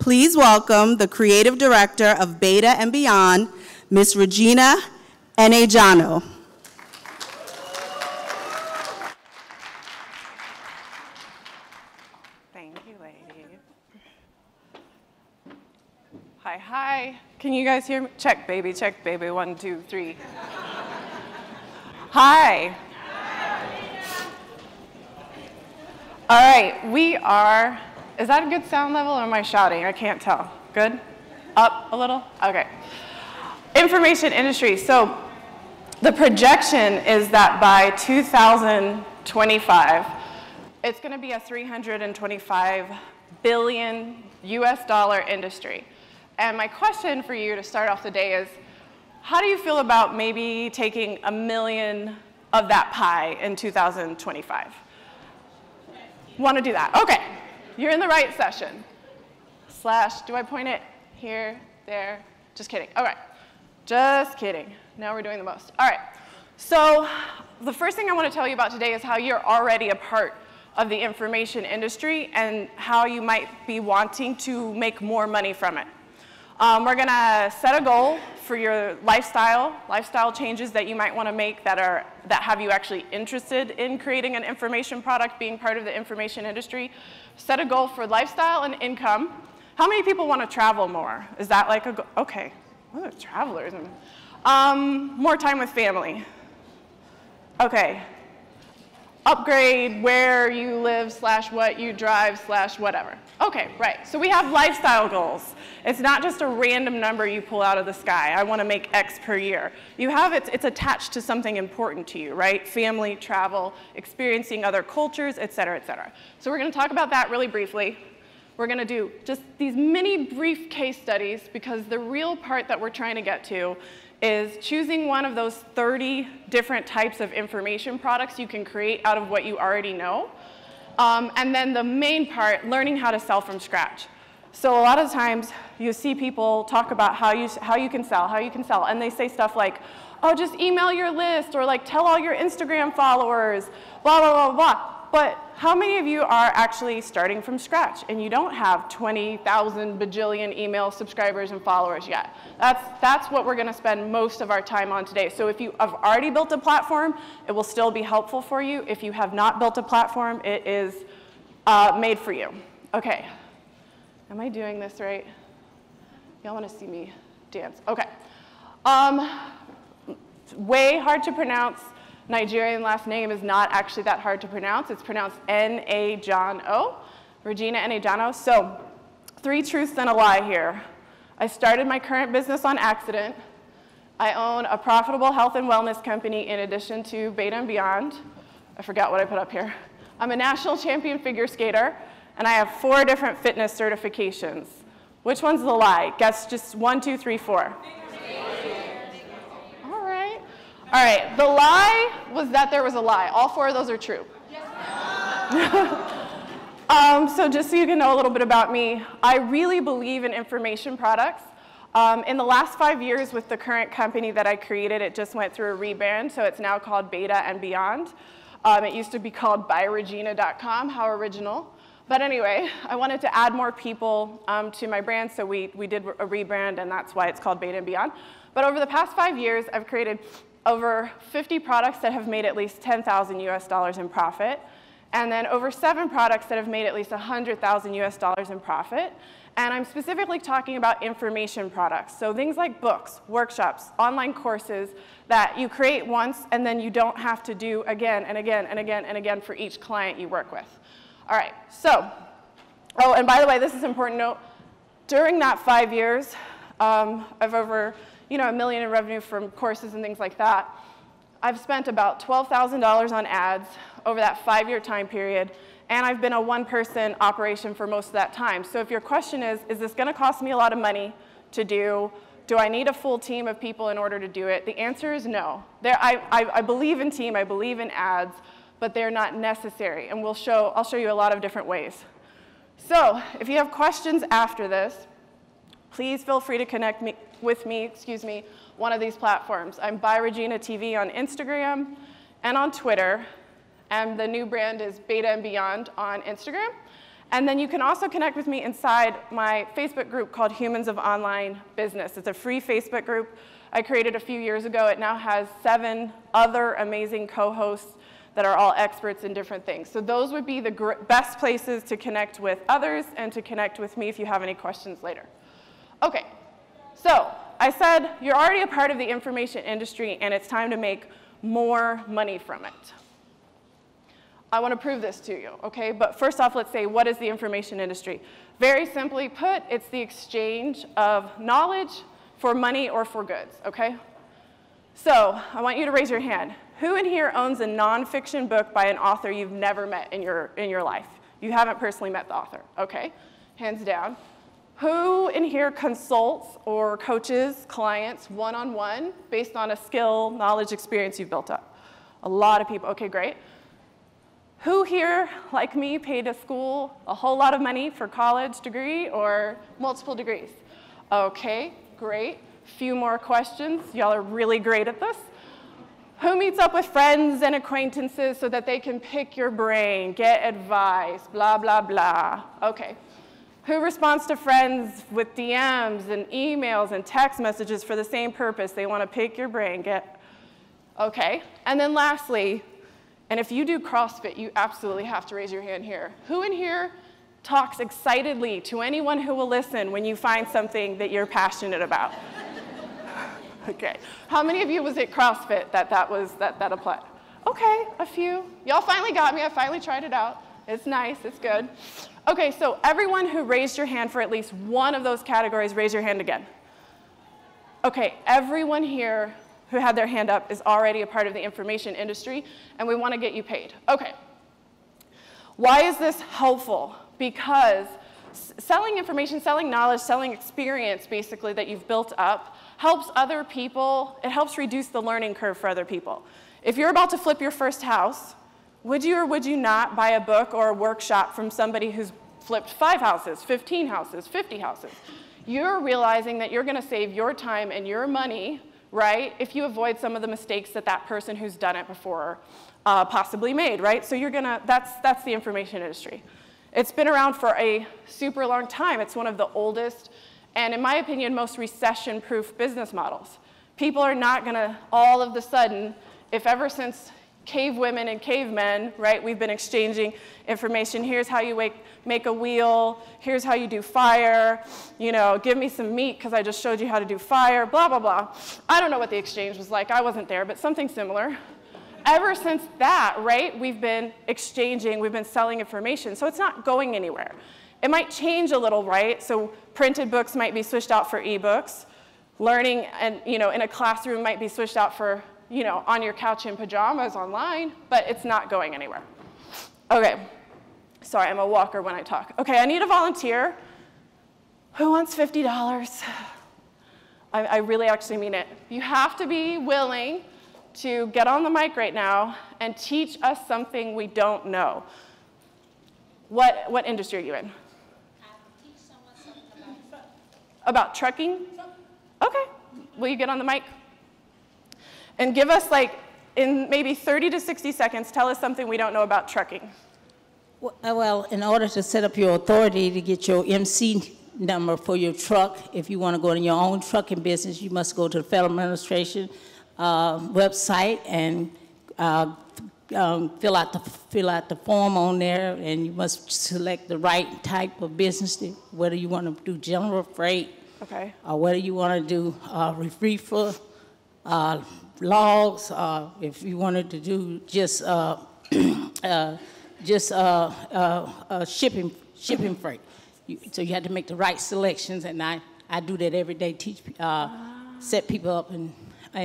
Please welcome the Creative Director of Beta and Beyond, Ms. Regina Enejano. Thank you, ladies. Hi, hi. Can you guys hear me? Check, baby, 1, 2, 3. Hi. All right, we are, is that a good sound level or am I shouting? I can't tell. Good? Up a little? Okay. Information industry. So the projection is that by 2025, it's going to be a $325 billion US industry. And my question for you to start off the day is, how do you feel about maybe taking $1 million of that pie in 2025? Want to do that? Okay. You're in the right session. Slash, do I point it here, there? Just kidding. All right. Just kidding. Now we're doing the most. All right. So the first thing I want to tell you about today is how you're already a part of the information industry and how you might be wanting to make more money from it. We're going to set a goal for your lifestyle changes that you might want to make that have you actually interested in creating an information product, being part of the information industry. Set a goal for lifestyle and income. How many people want to travel more? Is that like a goal? Okay. Oh, travelers. More time with family. Okay. Upgrade where you live / what you drive / whatever. Okay, right. So we have lifestyle goals. It's not just a random number you pull out of the sky. I want to make X per year. You have it's attached to something important to you, right? Family, travel, experiencing other cultures, et cetera, et cetera. So we're going to talk about that really briefly. We're going to do just these mini brief case studies because the real part that we're trying to get to is choosing one of those 30 different types of information products you can create out of what you already know. And then the main part, learning how to sell from scratch. So a lot of times you see people talk about how you can sell, and they say stuff like, oh, just email your list, or like tell all your Instagram followers, blah, blah, blah, blah. But how many of you are actually starting from scratch and you don't have 20,000 bajillion email subscribers and followers yet? That's what we're going to spend most of our time on today. So if you have already built a platform, it will still be helpful for you. If you have not built a platform, it is made for you. Okay. Am I doing this right? Y'all want to see me dance? Okay. Way hard to pronounce. Nigerian last name is not actually that hard to pronounce. It's pronounced N-A-J-O, Regina Enejano. So 3 truths and a lie here. I started my current business on accident. I own a profitable health and wellness company in addition to Beta and Beyond. I forgot what I put up here. I'm a national champion figure skater, and I have 4 different fitness certifications. Which one's the lie? Guess just 1, 2, 3, 4. All right, the lie was that there was a lie. All 4 of those are true. So just so you can know a little bit about me, I really believe in information products. In the last 5 years with the current company that I created, it just went through a rebrand, so it's now called Beta and Beyond. It used to be called byregina.com, how original. But anyway, I wanted to add more people to my brand, so we did a rebrand, and that's why it's called Beta and Beyond. But over the past 5 years, I've created over 50 products that have made at least $10,000 US in profit, and then over 7 products that have made at least $100,000 US in profit. And I'm specifically talking about information products. So things like books, workshops, online courses that you create once and then you don't have to do again and again and again and again for each client you work with. All right, so, oh, and by the way, this is an important note. During that 5 years of over $1 million in revenue from courses and things like that, I've spent about $12,000 on ads over that 5-year time period, and I've been a 1-person operation for most of that time. So if your question is this going to cost me a lot of money to do? Do I need a full team of people in order to do it? The answer is no. I believe in team, I believe in ads, but they're not necessary, and I'll show you a lot of different ways. So if you have questions after this, please feel free to connect with me, one of these platforms. I'm byregina TV on Instagram and on Twitter, and the new brand is Beta and Beyond on Instagram. And then you can also connect with me inside my Facebook group called Humans of Online Business. It's a free Facebook group I created a few years ago. It now has 7 other amazing co-hosts that are all experts in different things. So those would be the best places to connect with others and to connect with me if you have any questions later. Okay, so I said you're already a part of the information industry and it's time to make more money from it. I want to prove this to you, okay? But first off, let's say, what is the information industry? Very simply put, it's the exchange of knowledge for money or for goods, okay? So I want you to raise your hand. Who in here owns a nonfiction book by an author you've never met in your life? You haven't personally met the author, okay? Hands down. Who in here consults or coaches clients one-on-one based on a skill, knowledge, experience you've built up? A lot of people, okay, great. Who here, like me, paid a school a whole lot of money for college degree or multiple degrees? Okay, great. Few more questions. Y'all are really great at this. Who meets up with friends and acquaintances so that they can pick your brain, get advice, blah, blah, blah? Okay. Who responds to friends with DMs and emails and text messages for the same purpose? They want to pick your brain, okay. And then lastly, and if you do CrossFit, you absolutely have to raise your hand here. Who in here talks excitedly to anyone who will listen when you find something that you're passionate about? Okay. How many of you was at CrossFit that applied? Okay, a few. Y'all finally got me. I finally tried it out. It's nice. It's good. Okay, so everyone who raised your hand for at least one of those categories, raise your hand again. Okay, everyone here who had their hand up is already a part of the information industry, and we want to get you paid. Okay. Why is this helpful? Because selling information, selling knowledge, selling experience, basically, that you've built up, helps other people. It helps reduce the learning curve for other people. If you're about to flip your first house, would you or would you not buy a book or a workshop from somebody who's flipped 5 houses, 15 houses, 50 houses? You're realizing that you're going to save your time and your money, right, if you avoid some of the mistakes that that person who's done it before possibly made, right? So you're gonna, that's the information industry. It's been around for a super long time. It's one of the oldest and, in my opinion, most recession-proof business models. People are not gonna all of the sudden, if ever since cave women and cavemen, right, we've been exchanging information. Here's how you make a wheel. Here's how you do fire. You know, give me some meat because I just showed you how to do fire, blah, blah, blah. I don't know what the exchange was like. I wasn't there, but something similar. Ever since that, right, we've been exchanging, we've been selling information, so it's not going anywhere. It might change a little, right? So printed books might be switched out for ebooks. Learning and, you know, in a classroom might be switched out for, you know, on your couch in pajamas online, but it's not going anywhere. Okay, sorry, I'm a walker when I talk. Okay, I need a volunteer. Who wants $50? I really actually mean it. You have to be willing to get on the mic right now and teach us something we don't know. What industry are you in? Teach someone something about trucking? Okay, will you get on the mic? And give us, like, in maybe 30 to 60 seconds, tell us something we don't know about trucking. Well, in order to set up your authority to get your MC number for your truck, if you want to go in your own trucking business, you must go to the Federal Administration website and fill out the form on there, and you must select the right type of business, whether you want to do general freight, okay, or whether you want to do reefer, logs, if you wanted to do just shipping freight. So you had to make the right selections, and I do that every day, teach, set people up in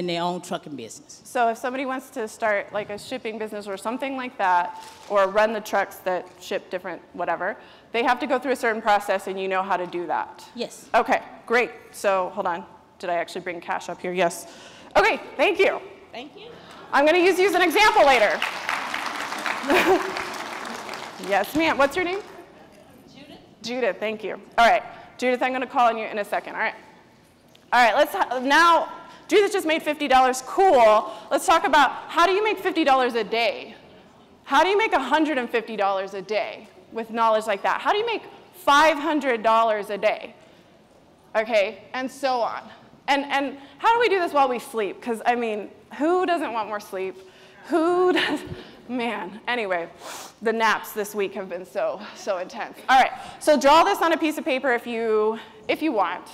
their own trucking business. So if somebody wants to start like a shipping business or something like that, or run the trucks that ship different whatever, they have to go through a certain process, and you know how to do that? Yes. Okay, great. So hold on. Did I actually bring cash up here? Yes. Okay, thank you. Thank you. I'm going to use you as an example later. Yes, ma'am. What's your name? Judith. Judith, thank you. All right, Judith, I'm going to call on you in a second, all right? All right, let's now, Judith just made $50, cool. Let's talk about how do you make $50 a day? How do you make $150 a day? with knowledge like that? How do you make $500 a day? Okay, and so on. And how do we do this while we sleep? Because, I mean, who doesn't want more sleep? Who does? Man, anyway, the naps this week have been so intense. All right, so draw this on a piece of paper if you want.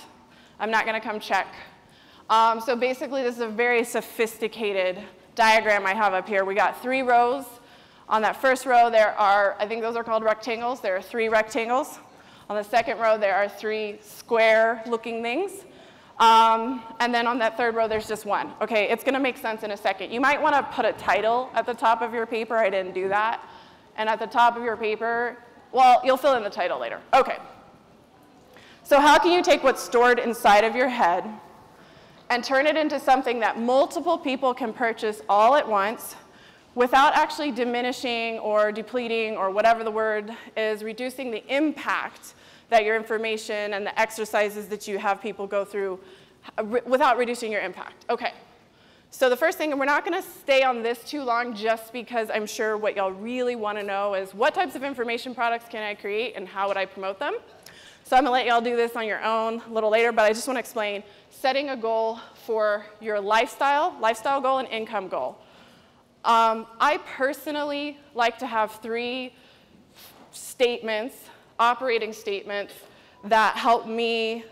I'm not going to come check. So basically, this is a very sophisticated diagram I have up here. We got 3 rows. On that first row, there are, I think those are called rectangles. There are 3 rectangles. On the second row, there are 3 square-looking things. And then on that third row, there's just 1. Okay, it's going to make sense in a second. You might want to put a title at the top of your paper. I didn't do that. And at the top of your paper, well, you'll fill in the title later. Okay. So how can you take what's stored inside of your head and turn it into something that multiple people can purchase all at once without actually diminishing or depleting or whatever the word is, reducing the impact that your information and the exercises that you have people go through without reducing your impact? Okay. So the first thing, and we're not going to stay on this too long just because I'm sure what y'all really want to know is what types of information products can I create and how would I promote them? So I'm going to let y'all do this on your own a little later, but I just want to explain setting a goal for your lifestyle goal and income goal. I personally like to have 3 statements, operating statements, that help me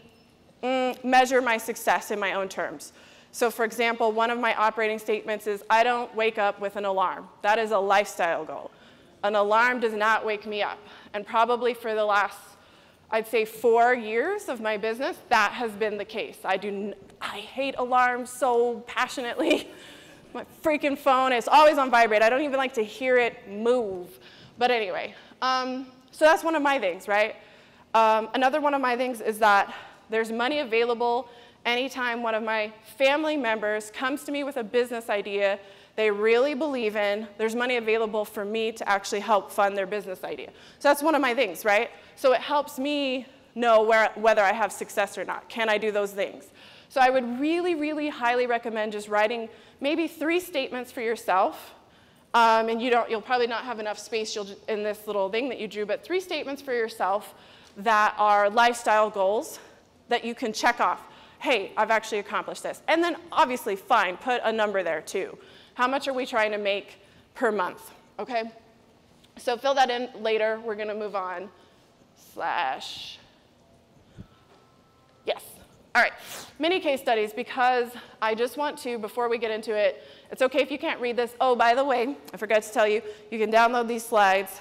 measure my success in my own terms. So for example, one of my operating statements is I don't wake up with an alarm. That is a lifestyle goal. An alarm does not wake me up. And probably for the last, I'd say 4 years of my business, that has been the case. I hate alarms so passionately. My freaking phone is always on vibrate. I don't even like to hear it move. But anyway, so that's one of my things, right? Another one of my things is that there's money available anytime one of my family members comes to me with a business idea they really believe in. There's money available for me to actually help fund their business idea. So that's one of my things, right? So it helps me know whether I have success or not. Can I do those things? So I would really, really highly recommend just writing maybe 3 statements for yourself. And you'll probably not have enough space in this little thing that you drew, but 3 statements for yourself that are lifestyle goals that you can check off. Hey, I've actually accomplished this. And then obviously, fine, put a number there too. How much are we trying to make per month, okay? So fill that in later. We're going to move on. Yes. All right, mini case studies, because I just want to, before we get into it, it's okay if you can't read this. Oh, by the way, I forgot to tell you, you can download these slides,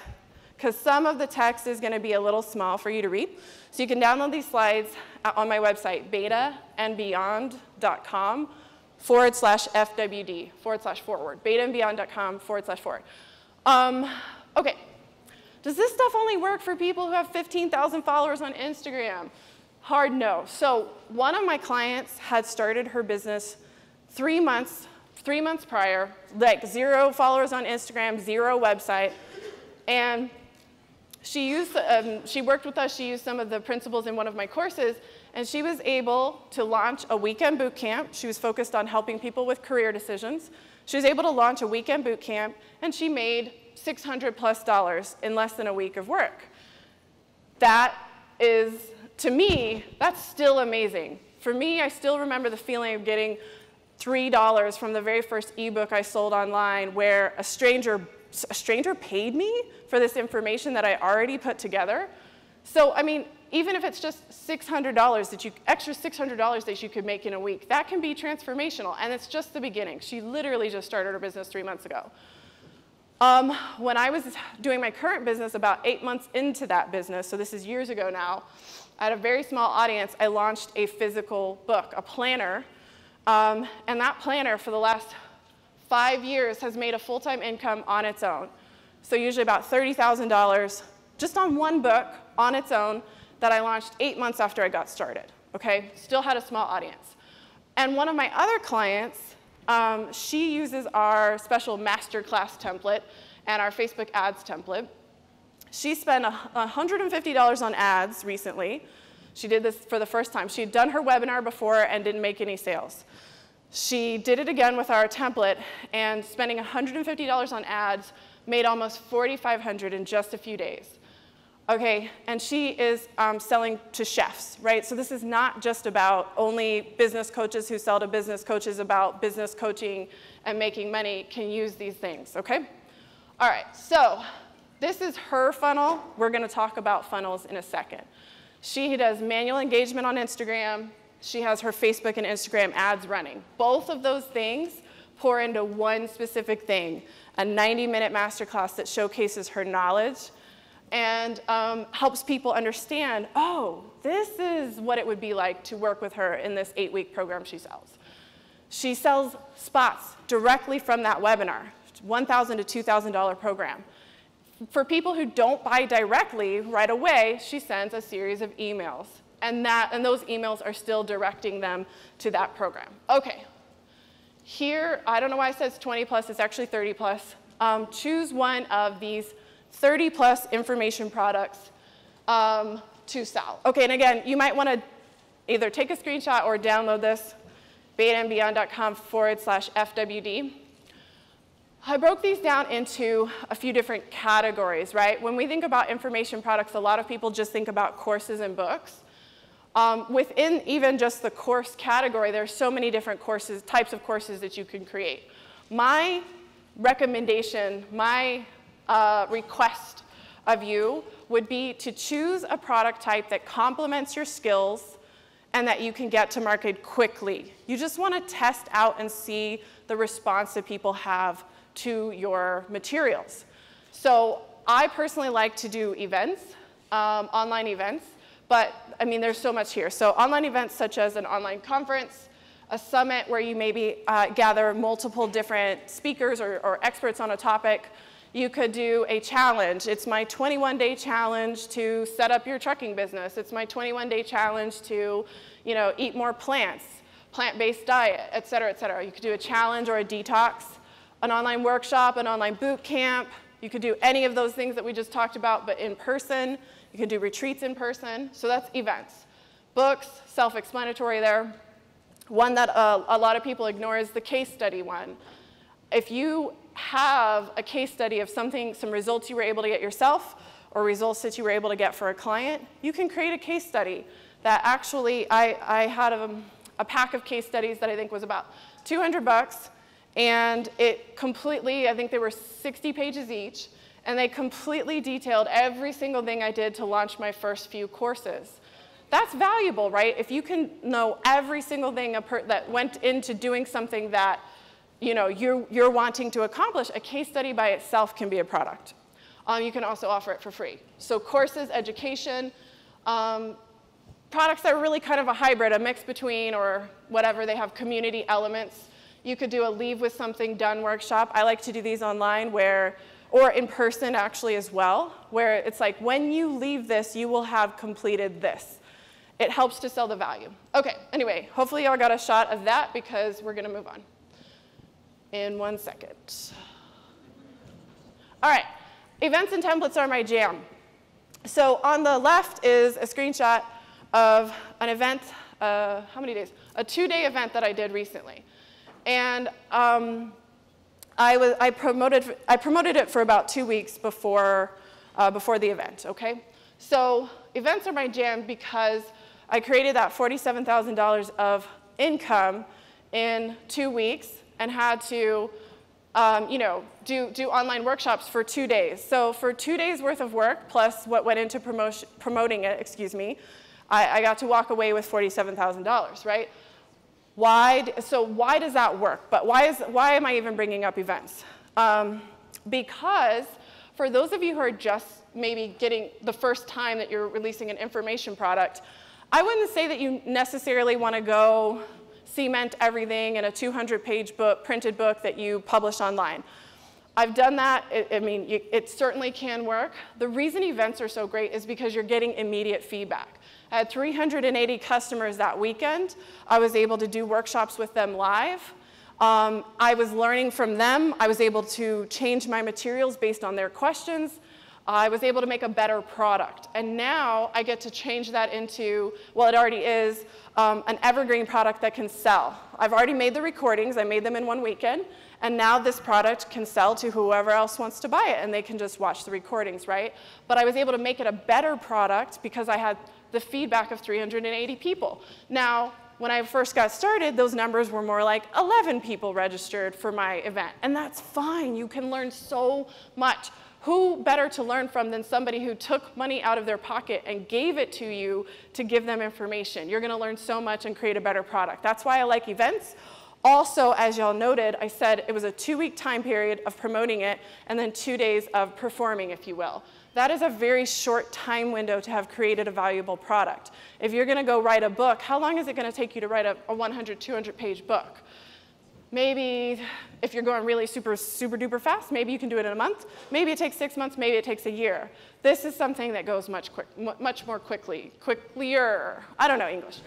because some of the text is going to be a little small for you to read. So you can download these slides on my website, betaandbeyond.com/FWD/forward, betaandbeyond.com/forward. Okay, does this stuff only work for people who have 15,000 followers on Instagram? Hard no. So one of my clients had started her business 3 months prior, like 0 followers on Instagram, 0 website, and she worked with us. She used some of the principles in one of my courses, and she was able to launch a weekend boot camp. She was focused on helping people with career decisions. She was able to launch a weekend boot camp, and she made $600+ in less than a week of work. That is, to me, that's still amazing. For me, I still remember the feeling of getting $3 from the very first ebook I sold online, where a stranger paid me for this information that I already put together. So, I mean, even if it's just $600 extra $600 that you could make in a week, that can be transformational, and it's just the beginning. She literally just started her business 3 months ago. When I was doing my current business, about 8 months into that business, so this is years ago now, I had a very small audience. I launched a physical book, a planner, and that planner for the last 5 years has made a full-time income on its own. So usually about $30,000 just on one book on its own that I launched 8 months after I got started, okay? Still had a small audience. And one of my other clients, she uses our special masterclass template and our Facebook ads template. She spent $150 on ads recently. She did this for the first time. She had done her webinar before and didn't make any sales. She did it again with our template, and spending $150 on ads made almost $4,500 in just a few days. Okay, and she is selling to chefs, right? So this is not just about only business coaches who sell to business coaches about business coaching and making money can use these things, okay? All right, so this is her funnel. We're gonna talk about funnels in a second. She does manual engagement on Instagram. She has her Facebook and Instagram ads running. Both of those things pour into one specific thing, a 90-minute masterclass that showcases her knowledge and helps people understand, oh, this is what it would be like to work with her in this 8-week program she sells. She sells spots directly from that webinar, $1,000 to $2,000 program. For people who don't buy directly right away, she sends a series of emails. And those emails are still directing them to that program. Okay, here, I don't know why it says 20 plus, it's actually 30 plus. Choose one of these 30 plus information products to sell. Okay, and again, you might want to either take a screenshot or download this, betaandbeyond.com/FWD. I broke these down into a few different categories, right? When we think about information products, a lot of people just think about courses and books. Within even just the course category, there's so many different courses, types of courses that you can create. My recommendation, my request of you would be to choose a product type that complements your skills and that you can get to market quickly. You just want to test out and see the response that people have to your materials. So I personally like to do events, online events, but I mean, there's so much here. So online events such as an online conference, a summit where you maybe gather multiple different speakers or experts on a topic. You could do a challenge. It's my 21-day challenge to set up your trucking business. It's my 21-day challenge to, eat more plants, plant-based diet, et cetera, et cetera. You could do a challenge or a detox, an online workshop, an online boot camp. You could do any of those things that we just talked about, but in person. You can do retreats in person. So that's events. Books, self-explanatory there. One that a lot of people ignore is the case study one. If you have a case study of some results you were able to get yourself or results that you were able to get for a client, you can create a case study that actually, I had a pack of case studies that I think was about $200, and it completely, I think they were 60 pages each, and they completely detailed every single thing I did to launch my first few courses. That's valuable, right? If you can know every single thing that went into doing something that you're wanting to accomplish, a case study by itself can be a product. You can also offer it for free. So courses, education, products that are really kind of a hybrid, a mix between or whatever, they have community elements. You could do a leave with something done workshop. I like to do these online or in person actually as well, where it's like, when you leave this, you will have completed this. It helps to sell the value. Okay, anyway, hopefully y'all got a shot of that because we're gonna move on in 1 second. All right, events and templates are my jam. So on the left is a screenshot of an event, how many days? A 2-day event that I did recently. And I promoted it for about 2 weeks before the event, okay? So events are my jam because I created that $47,000 of income in 2 weeks and had to do online workshops for 2 days. So for 2 days worth of work, plus what went into promoting it, I got to walk away with $47,000, right? So why does that work? But why am I even bringing up events? Because for those of you who are just maybe getting the first time that you're releasing an information product, I wouldn't say that you necessarily want to go cement everything in a 200-page printed book that you publish online. I've done that. It certainly can work. The reason events are so great is because you're getting immediate feedback. I had 380 customers that weekend. I was able to do workshops with them live. I was learning from them. I was able to change my materials based on their questions. I was able to make a better product. And now I get to change that into, well, it already is, an evergreen product that can sell. I've already made the recordings. I made them in 1 weekend. And now this product can sell to whoever else wants to buy it, and they can just watch the recordings, right? But I was able to make it a better product because I had the feedback of 380 people. Now, when I first got started, those numbers were more like 11 people registered for my event. And that's fine. You can learn so much. Who better to learn from than somebody who took money out of their pocket and gave it to you to give them information? You're going to learn so much and create a better product. That's why I like events. Also, as y'all noted, I said it was a 2-week time period of promoting it and then 2 days of performing, if you will. That is a very short time window to have created a valuable product. If you're going to go write a book, how long is it going to take you to write a 100, 200-page book? Maybe if you're going really super duper fast, maybe you can do it in a month. Maybe it takes 6 months, maybe it takes a year. This is something that goes much more quicklier. I don't know English.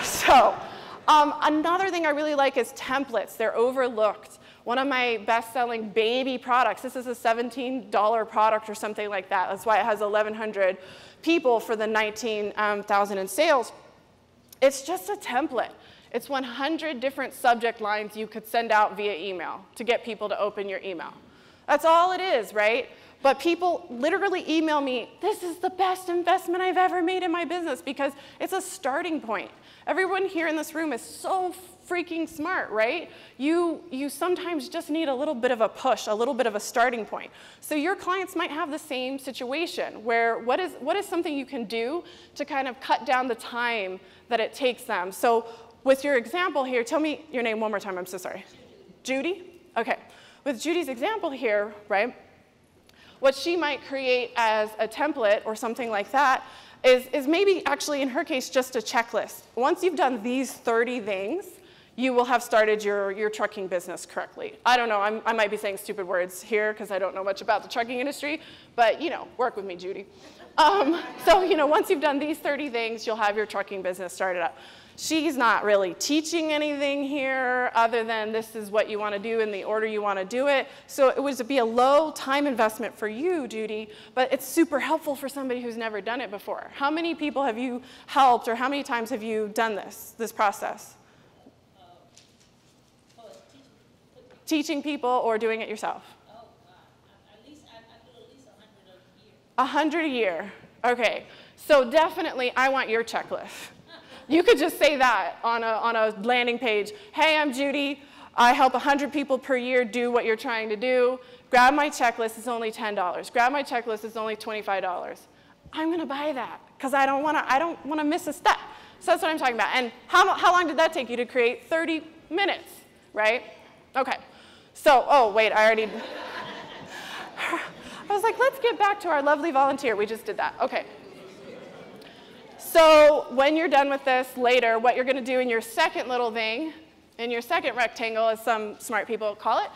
So another thing I really like is templates. They're overlooked. One of my best-selling baby products, this is a $17 product or something like that. That's why it has 1,100 people for the 19,000 in sales. It's just a template. It's 100 different subject lines you could send out via email to get people to open your email. That's all it is, right? But people literally email me, this is the best investment I've ever made in my business because it's a starting point. Everyone here in this room is so freaking smart, right? You sometimes just need a little bit of a push, a little bit of a starting point. So your clients might have the same situation where what is something you can do to kind of cut down the time that it takes them? So with your example here, tell me your name one more time, I'm so sorry. Judy? Okay. With Judy's example here, right, what she might create as a template or something like that is maybe actually in her case just a checklist. Once you've done these 30 things, you will have started your trucking business correctly. I don't know, I might be saying stupid words here because I don't know much about the trucking industry, but work with me, Judy. So once you've done these 30 things, you'll have your trucking business started up. She's not really teaching anything here other than this is what you want to do in the order you want to do it. So it would be a low time investment for you, Judy, but it's super helpful for somebody who's never done it before. How many people have you helped or how many times have you done this process? Teaching people or doing it yourself? I do at least 100 a year. 100 a year. Okay. So definitely, I want your checklist. You could just say that on a landing page. Hey, I'm Judy. I help 100 people per year do what you're trying to do. Grab my checklist. It's only $10. Grab my checklist. It's only $25. I'm going to buy that because I don't want to miss a step. So that's what I'm talking about. And how long did that take you to create? 30 minutes, right? Okay. So, oh, wait, I was like, let's get back to our lovely volunteer. We just did that. Okay. So when you're done with this later, what you're going to do in your second little thing, in your second rectangle, as some smart people call it,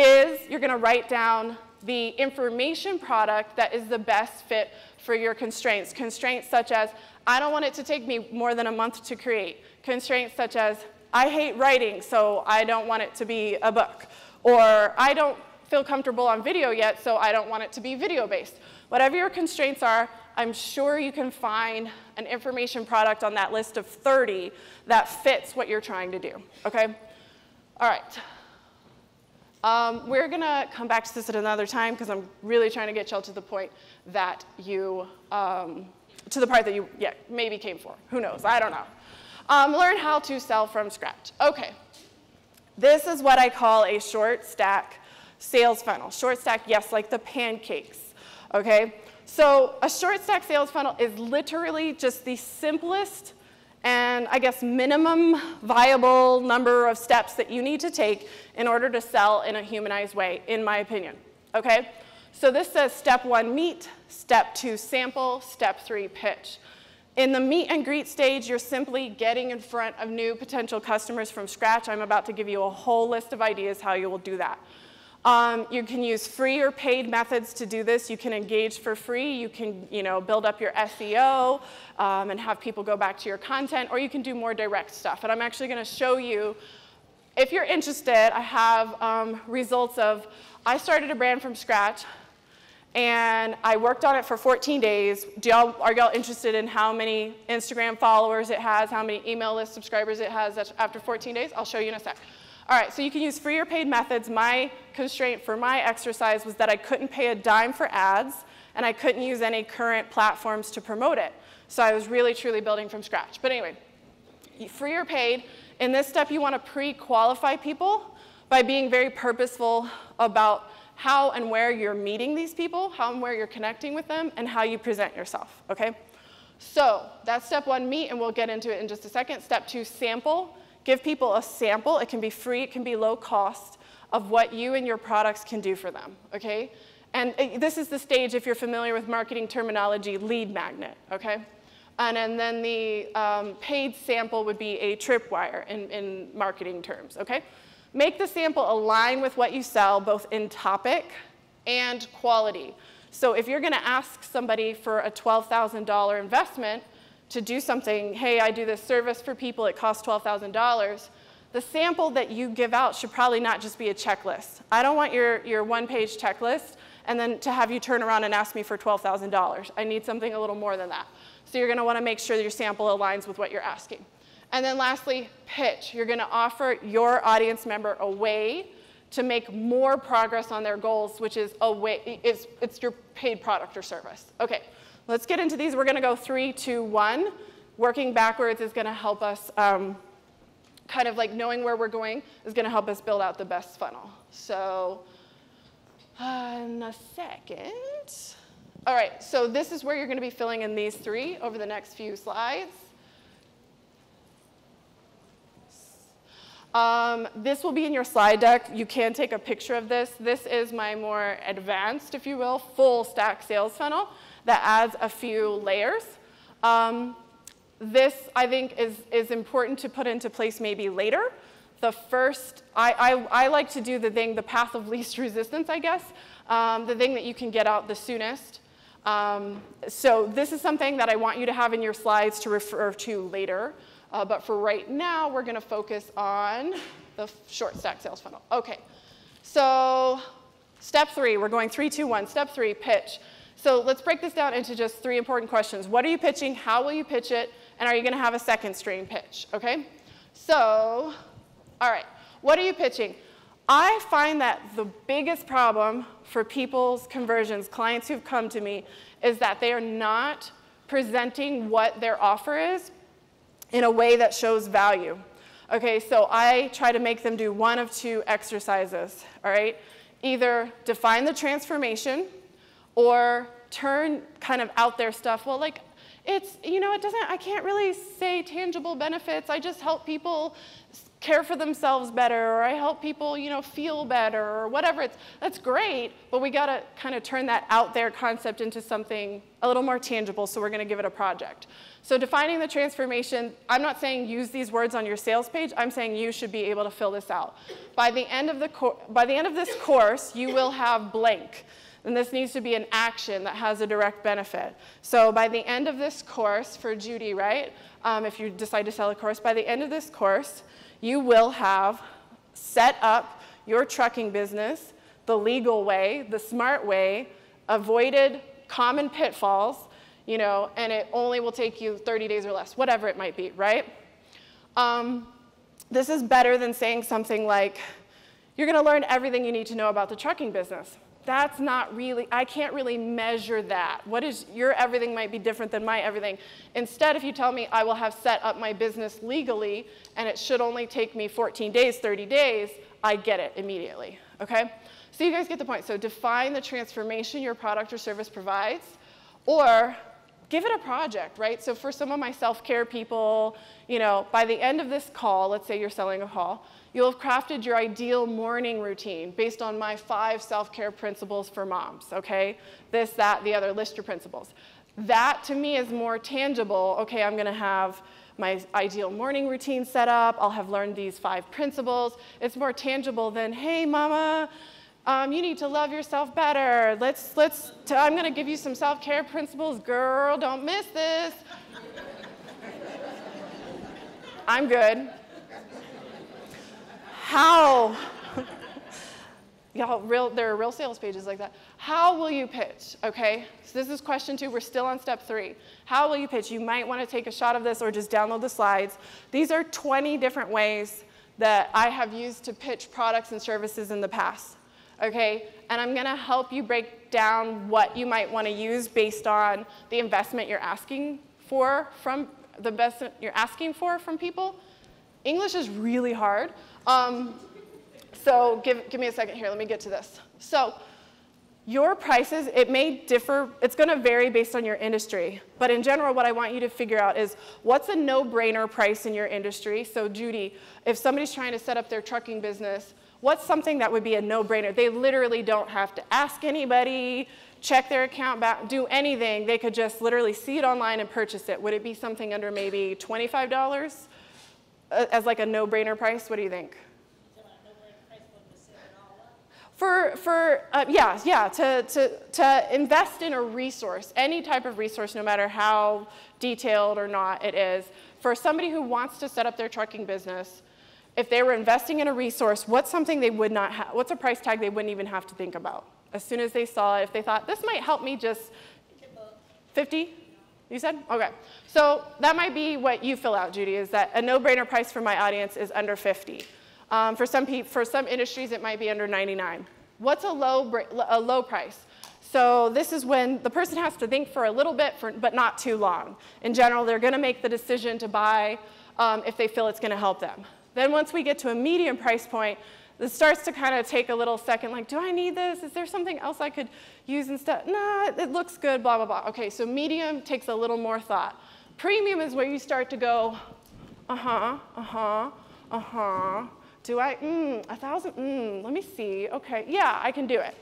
is you're going to write down the information product that is the best fit for your constraints. Constraints such as, I don't want it to take me more than a month to create. Constraints such as, I hate writing, so I don't want it to be a book. Or I don't feel comfortable on video yet, so I don't want it to be video-based. Whatever your constraints are, I'm sure you can find an information product on that list of 30 that fits what you're trying to do, okay? All right. We're going to come back to this at another time because I'm really trying to get y'all to the point that you, maybe came for. Who knows? I don't know. Learn how to sell from scratch. Okay. This is what I call a short stack sales funnel. Short stack, yes, like the pancakes, okay? So a short stack sales funnel is literally just the simplest and I guess minimum viable number of steps that you need to take in order to sell in a humanized way, in my opinion, okay? So this says step 1, meet, step 2, sample, step 3, pitch. In the meet and greet stage, you're simply getting in front of new potential customers from scratch. I'm about to give you a whole list of ideas how you will do that. You can use free or paid methods to do this. You can engage for free. You can, build up your SEO and have people go back to your content, or you can do more direct stuff. And I'm actually going to show you, if you're interested, I have results of, I started a brand from scratch, and I worked on it for 14 days. Are y'all interested in how many Instagram followers it has, how many email list subscribers it has after 14 days? I'll show you in a sec. All right, so you can use free or paid methods. My constraint for my exercise was that I couldn't pay a dime for ads, and I couldn't use any current platforms to promote it. So I was really, truly building from scratch. But anyway, free or paid, in this step you want to pre-qualify people by being very purposeful about how and where you're meeting these people, how and where you're connecting with them, and how you present yourself, okay? So that's step 1, meet, and we'll get into it in just a second. Step 2, sample. Give people a sample. It can be free, it can be low cost, of what you and your products can do for them, okay? And this is the stage, if you're familiar with marketing terminology, lead magnet, okay? And then the paid sample would be a tripwire in marketing terms, okay? Make the sample align with what you sell, both in topic and quality. So if you're going to ask somebody for a $12,000 investment to do something, hey, I do this service for people, it costs $12,000, the sample that you give out should probably not just be a checklist. I don't want your one-page checklist and then to have you turn around and ask me for $12,000. I need something a little more than that. So you're going to want to make sure that your sample aligns with what you're asking. And then lastly, pitch. You're going to offer your audience member a way to make more progress on their goals, which is a way, it's your paid product or service. Okay, let's get into these. We're going to go 3, 2, 1. Working backwards is going to help us, kind of like knowing where we're going is going to help us build out the best funnel. So in a second. All right, so this is where you're going to be filling in these 3 over the next few slides. This will be in your slide deck. You can take a picture of this. This is my more advanced, if you will, full stack sales funnel that adds a few layers. This, I think, is important to put into place maybe later. The first, I like to do the path of least resistance, I guess, the thing that you can get out the soonest. So this is something that I want you to have in your slides to refer to later. But for right now, we're going to focus on the short stack sales funnel. Okay, so step 3, we're going 3, 2, 1. Step 3, pitch. So let's break this down into just 3 important questions. What are you pitching? How will you pitch it? And are you going to have a second string pitch? Okay, so, all right, what are you pitching? I find that the biggest problem for people's conversions, clients who've come to me, is that they are not presenting what their offer is in a way that shows value. Okay, so I try to make them do one of 2 exercises, all right? Either define the transformation or turn kind of out there stuff. Well, like, it's, you know, I can't really say tangible benefits. I just help people care for themselves better, or I help people, you know, feel better, or whatever. That's great, but we gotta kind of turn that out there concept into something a little more tangible, so we're gonna give it a project. So defining the transformation, I'm not saying use these words on your sales page, I'm saying you should be able to fill this out. By the end of this course, you will have blank. And this needs to be an action that has a direct benefit. So by the end of this course, for Judy, right, if you decide to sell a course, by the end of this course, you will have set up your trucking business the legal way, the smart way, avoided common pitfalls, you know, and it only will take you 30 days or less, whatever it might be, right? This is better than saying something like, you're going to learn everything you need to know about the trucking business. That's not really, I can't really measure that. What is, your everything might be different than my everything. Instead, if you tell me I will have set up my business legally and it should only take me 14 days, 30 days, I get it immediately, okay? So you guys get the point. So define the transformation your product or service provides, or give it a project, right? So for some of my self-care people, you know, by the end of this call, let's say you're selling a call, you'll have crafted your ideal morning routine based on my 5 self-care principles for moms, okay? This, that, the other, list your principles. That, to me, is more tangible. Okay, I'm going to have my ideal morning routine set up. I'll have learned these 5 principles. It's more tangible than, hey, mama, you need to love yourself better. I'm going to give you some self-care principles. Girl, don't miss this. I'm good. How, y'all, there are real sales pages like that. How will you pitch, okay? So this is question 2. We're still on step 3. How will you pitch? You might want to take a shot of this or just download the slides. These are 20 different ways that I have used to pitch products and services in the past, okay? And I'm gonna help you break down what you might wanna use based on the investment you're asking for from people. English is really hard. So give me a second here, let me get to this. So your prices, it may differ, it's gonna vary based on your industry, but in general, what I want you to figure out is what's a no-brainer price in your industry? So Judy, if somebody's trying to set up their trucking business, what's something that would be a no-brainer? They literally don't have to ask anybody, check their account, do anything. They could just literally see it online and purchase it. Would it be something under maybe $25 as like a no-brainer price? What do you think? To invest in a resource, any type of resource, no matter how detailed or not it is, for somebody who wants to set up their trucking business, if they were investing in a resource, what's something they would not have, what's a price tag they wouldn't even have to think about? As soon as they saw it, if they thought, this might help me just, 50? You said? Okay. So that might be what you fill out, Judy, is that a no-brainer price for my audience is under 50. For some industries, it might be under 99. What's a low price? So this is when the person has to think for a little bit, but not too long. In general, they're going to make the decision to buy if they feel it's going to help them. Then once we get to a medium price point, this starts to kind of take a little second, like, do I need this? Is there something else I could use instead? Nah, it looks good, blah, blah, blah. Okay, so medium takes a little more thought. Premium is where you start to go, do I, 1,000, let me see, okay, yeah, I can do it.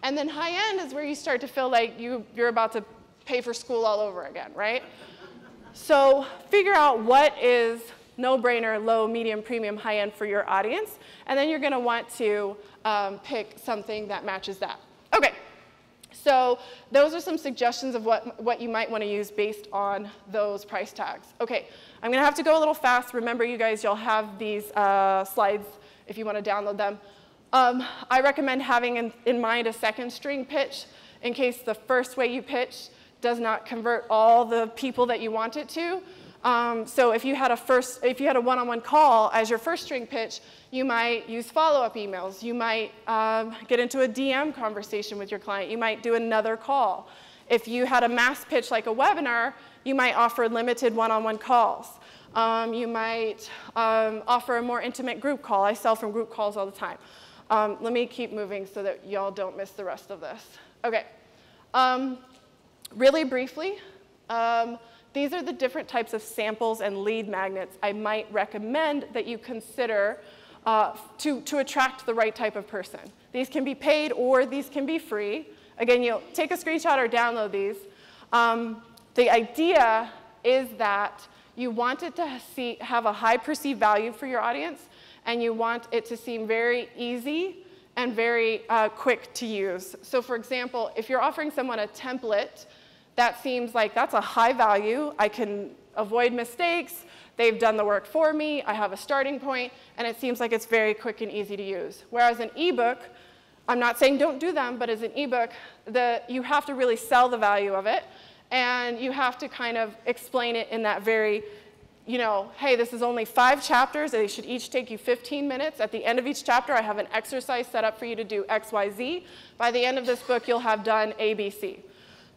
And then high end is where you start to feel like you're about to pay for school all over again, right? So figure out what is no-brainer, low, medium, premium, high end for your audience, and then you're gonna want to pick something that matches that. Okay, so those are some suggestions of what you might wanna use based on those price tags. Okay, I'm gonna have to go a little fast. Remember, you guys, you'll have these slides if you wanna download them. I recommend having in mind a second string pitch in case the first way you pitch does not convert all the people that you want it to. So if you had a one-on-one call as your first string pitch, you might use follow-up emails. You might get into a DM conversation with your client. You might do another call. If you had a mass pitch like a webinar, you might offer limited one-on-one calls. You might offer a more intimate group call. I sell from group calls all the time. Let me keep moving so that y'all don't miss the rest of this. Okay. Really briefly, these are the different types of samples and lead magnets I might recommend that you consider to attract the right type of person. These can be paid or these can be free. Again, you'll take a screenshot or download these. The idea is that you want it to have a high perceived value for your audience, and you want it to seem very easy and very quick to use. So for example, if you're offering someone a template, that seems like that's a high value. I can avoid mistakes. They've done the work for me. I have a starting point, and it seems like it's very quick and easy to use. Whereas an ebook, I'm not saying don't do them, but as an ebook, you have to really sell the value of it, and you have to kind of explain it in that very, hey, this is only 5 chapters. They should each take you 15 minutes. At the end of each chapter, I have an exercise set up for you to do X, Y, Z. By the end of this book, you'll have done A, B, C.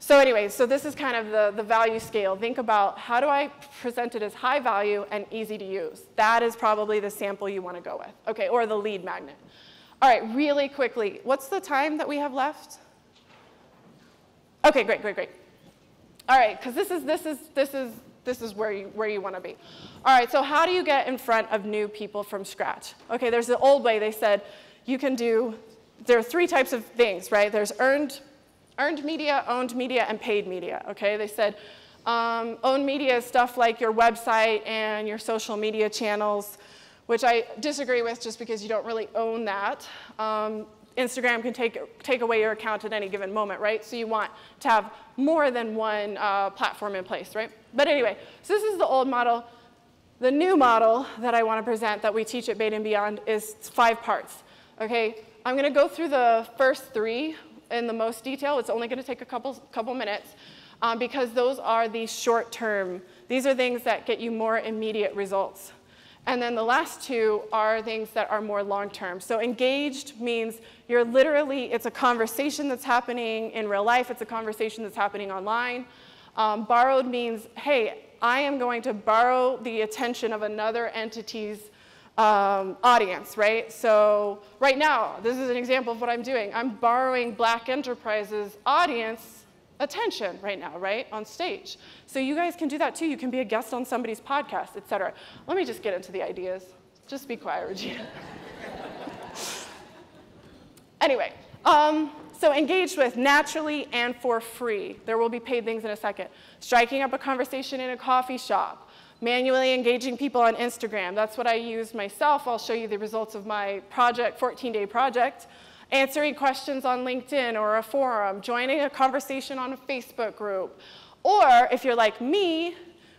So anyway, so this is kind of the value scale. Think about how do I present it as high value and easy to use. That is probably the sample you want to go with, okay, or the lead magnet. All right, really quickly, what's the time that we have left? Okay, great. All right, because this is where you want to be. All right, so how do you get in front of new people from scratch? Okay, there's the old way. They said you can there are 3 types of things, right? There's earned media, owned media, and paid media, okay? They said owned media is stuff like your website and your social media channels, which I disagree with just because you don't really own that. Instagram can take away your account at any given moment, right? So you want to have more than one platform in place, right? But anyway, so this is the old model. The new model that I want to present that we teach at Beta and Beyond is 5 parts, okay? I'm going to go through the first 3 in the most detail. It's only going to take a couple minutes because those are the short term. These are things that get you more immediate results. And then the last two are things that are more long-term. So engaged means you're literally, it's a conversation that's happening in real life. It's a conversation that's happening online. Borrowed means, hey, I am going to borrow the attention of another entity's audience, right? So right now, this is an example of what I'm doing. I'm borrowing Black Enterprise's audience attention right now, right, on stage. So you guys can do that too. You can be a guest on somebody's podcast, et cetera. Let me just get into the ideas. Just be quiet, Regina. Anyway, so engaged with naturally and for free. There will be paid things in a second. Striking up a conversation in a coffee shop. Manually engaging people on Instagram. That's what I use myself. I'll show you the results of my project, 14-day project. Answering questions on LinkedIn or a forum, joining a conversation on a Facebook group. Or if you're like me,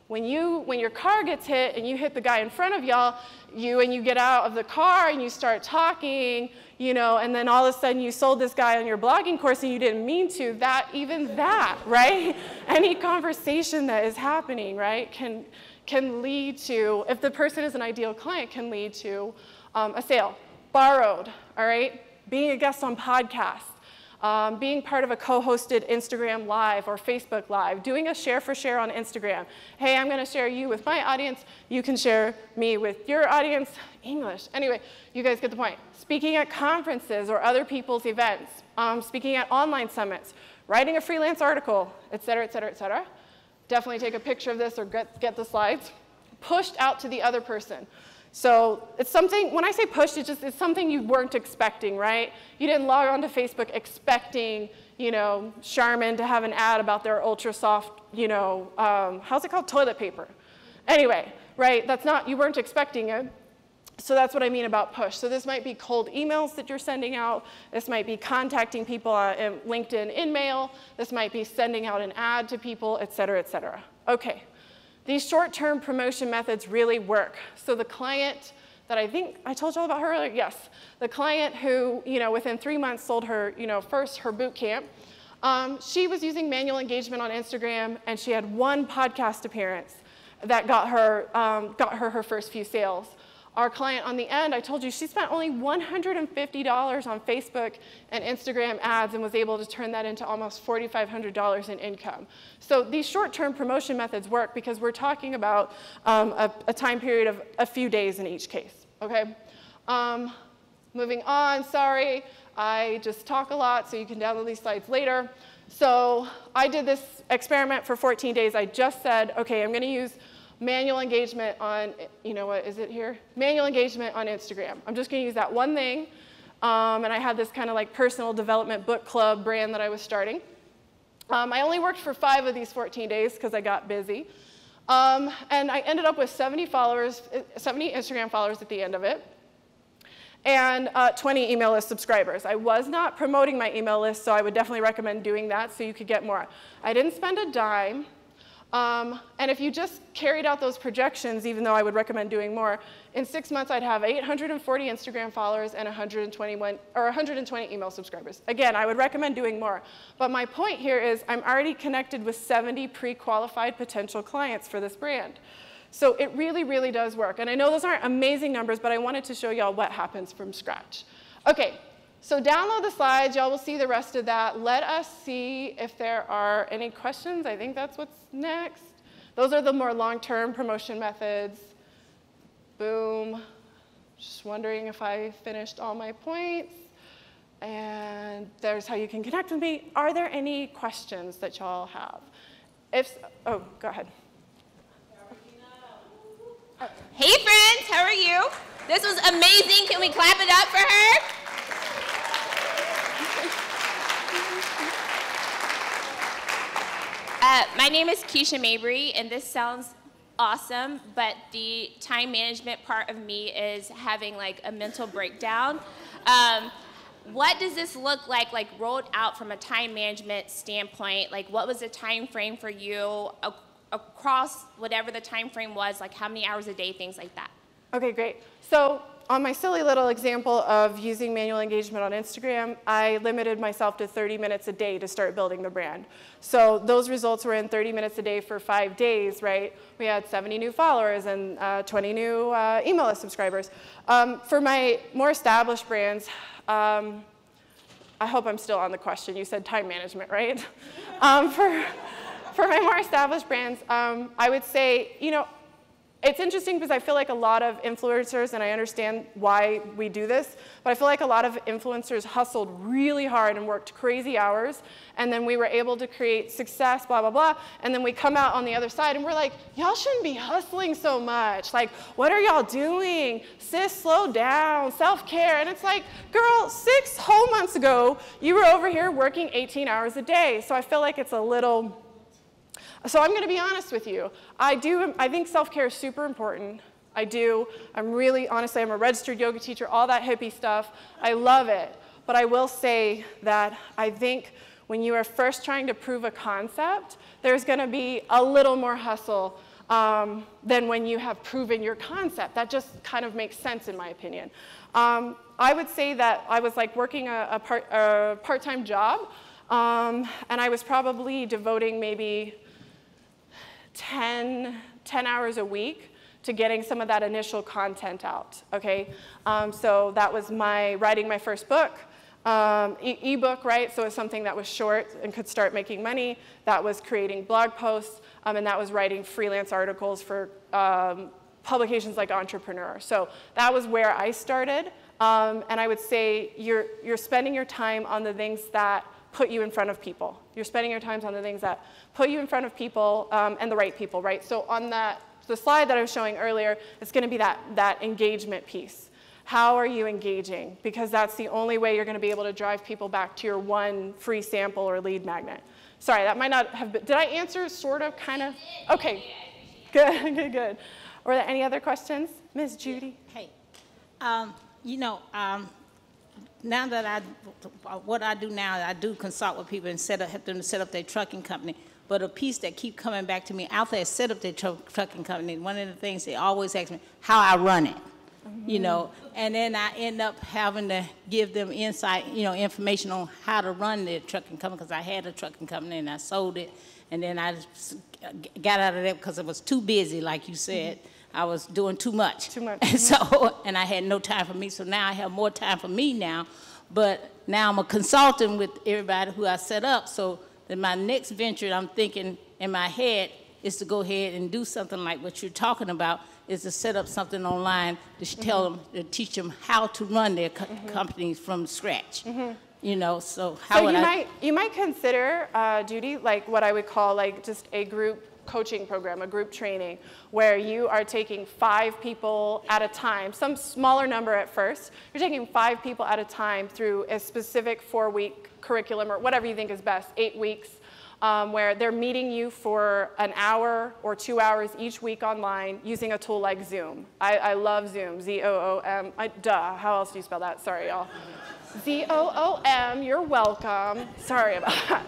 when your car gets hit and you hit the guy in front of y'all, you get out of the car and you start talking, you know, and then all of a sudden you sold this guy on your blogging course and you didn't mean to, even that, right? Any conversation that is happening, right, can lead to, if the person is an ideal client, can lead to a sale. Borrowed, all right? Being a guest on podcasts, being part of a co-hosted Instagram Live or Facebook Live, doing a share for share on Instagram. Hey, I'm going to share you with my audience. You can share me with your audience. English. Anyway, you guys get the point. Speaking at conferences or other people's events, speaking at online summits, writing a freelance article, et cetera, et cetera, et cetera. Definitely take a picture of this or get the slides. Pushed out to the other person. So it's something, when I say pushed, it's something you weren't expecting, right? You didn't log onto Facebook expecting, you know, Charmin to have an ad about their ultra soft, you know, how's it called? Toilet paper. Anyway, right, you weren't expecting it. So that's what I mean about push. So this might be cold emails that you're sending out. This might be contacting people on LinkedIn InMail. This might be sending out an ad to people, et cetera, et cetera. Okay. These short-term promotion methods really work. So the client that I think I told you all about her earlier, yes, the client who, you know, within 3 months sold her, you know, first her boot camp, she was using manual engagement on Instagram, and she had one podcast appearance that got her her first few sales. Our client on the end, I told you, she spent only $150 on Facebook and Instagram ads and was able to turn that into almost $4,500 in income. So these short-term promotion methods work because we're talking about a time period of a few days in each case, okay? Moving on, sorry, I just talk a lot, so you can download these slides later. So I did this experiment for 14 days. I just said, okay, I'm gonna use manual engagement on, you know what, is it here? Manual engagement on Instagram. I'm just going to use that one thing. And I had this kind of like personal development book club brand that I was starting. I only worked for 5 of these 14 days because I got busy. And I ended up with 70 Instagram followers at the end of it. And 20 email list subscribers. I was not promoting my email list, so I would definitely recommend doing that so you could get more. I didn't spend a dime. And if you just carried out those projections, even though I would recommend doing more, in 6 months I'd have 840 Instagram followers and 120 email subscribers. Again, I would recommend doing more. But my point here is I'm already connected with 70 pre-qualified potential clients for this brand. So it really, really does work. And I know those aren't amazing numbers, but I wanted to show y'all what happens from scratch. Okay. So download the slides. Y'all will see the rest of that. Let us see if there are any questions. I think that's what's next. Those are the more long-term promotion methods. Boom. Just wondering if I finished all my points. And there's how you can connect with me. Are there any questions that y'all have? Oh, go ahead. Hey friends, how are you? This was amazing. Can we clap it up for her? My name is Keisha Mabry, and this sounds awesome, but the time management part of me is having like a mental breakdown. What does this look like rolled out from a time management standpoint? Like, what was the time frame for you across whatever the time frame was, like how many hours a day, things like that? Okay, great. So on my silly little example of using manual engagement on Instagram, I limited myself to 30 minutes a day to start building the brand. So those results were in 30 minutes a day for 5 days, right? We had 70 new followers and 20 new email list subscribers. For my more established brands, I hope I'm still on the question. You said time management, right? For my more established brands, I would say, you know, it's interesting because I feel like a lot of influencers, and I understand why we do this, but I feel like a lot of influencers hustled really hard and worked crazy hours, and then we were able to create success, blah, blah, blah, and then we come out on the other side and we're like, y'all shouldn't be hustling so much. Like, what are y'all doing? Sis, slow down, self-care. And it's like, girl, 6 whole months ago, you were over here working 18 hours a day. So I feel like it's a little... So I'm going to be honest with you. I think self-care is super important. I do. Honestly, I'm a registered yoga teacher, all that hippie stuff. I love it. But I will say that I think when you are first trying to prove a concept, there's going to be a little more hustle than when you have proven your concept. That just kind of makes sense in my opinion. I would say that I was like working a part-time job, and I was probably devoting maybe 10 hours a week to getting some of that initial content out, okay? So that was writing my first book, ebook, right? So it's something that was short and could start making money. That was creating blog posts, and that was writing freelance articles for publications like Entrepreneur. So that was where I started, and I would say you're spending your time on the things that put you in front of people. You're spending your time on the things that put you in front of people and the right people, right? So on the slide that I was showing earlier, it's going to be that engagement piece. How are you engaging? Because that's the only way you're going to be able to drive people back to your one free sample or lead magnet. Sorry, that might not have been, did I answer sort of, kind of? Okay, good, good, good. Were there any other questions? Ms. Judy? Hey, you know, now that what I do now, I do consult with people and help them to set up their trucking company. But a piece that keep coming back to me, after they set up their trucking company, one of the things they always ask me, how I run it, you know, and then I end up having to give them insight, you know, information on how to run their trucking company, because I had a trucking company and I sold it, and then I got out of that because it was too busy, like you said. I was doing too much. Too much. And and I had no time for me, so now I have more time for me now. But now I'm a consultant with everybody who I set up, so then my next venture I'm thinking in my head is to go ahead and do something like what you're talking about, is to set up something online to tell them, to teach them how to run their companies from scratch. You know, so how would you might consider, Judy, like what I would call like just a group coaching program, a group training, where you are taking 5 people at a time, some smaller number at first. You're taking 5 people at a time through a specific 4-week curriculum or whatever you think is best, 8 weeks, where they're meeting you for an hour or 2 hours each week online using a tool like Zoom. I love Zoom, Z-O-O-M. Duh, how else do you spell that? Sorry, y'all. Z-O-O-M, you're welcome. Sorry about that.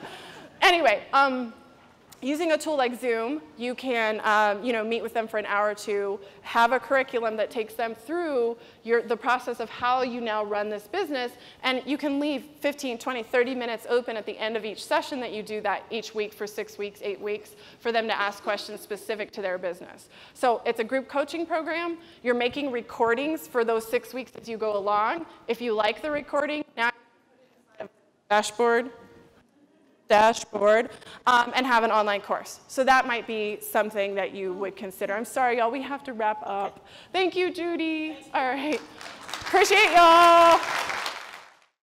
Anyway, using a tool like Zoom, you can you know, meet with them for an hour or 2, have a curriculum that takes them through the process of how you now run this business, and you can leave 15, 20, 30 minutes open at the end of each session that you do that each week for 6 weeks, 8 weeks, for them to ask questions specific to their business. So it's a group coaching program. You're making recordings for those 6 weeks as you go along. If you like the recording, now you can put it on a dashboard, and have an online course. So that might be something that you would consider. I'm sorry, y'all, we have to wrap up. Thank you, Judy. All right. Appreciate y'all.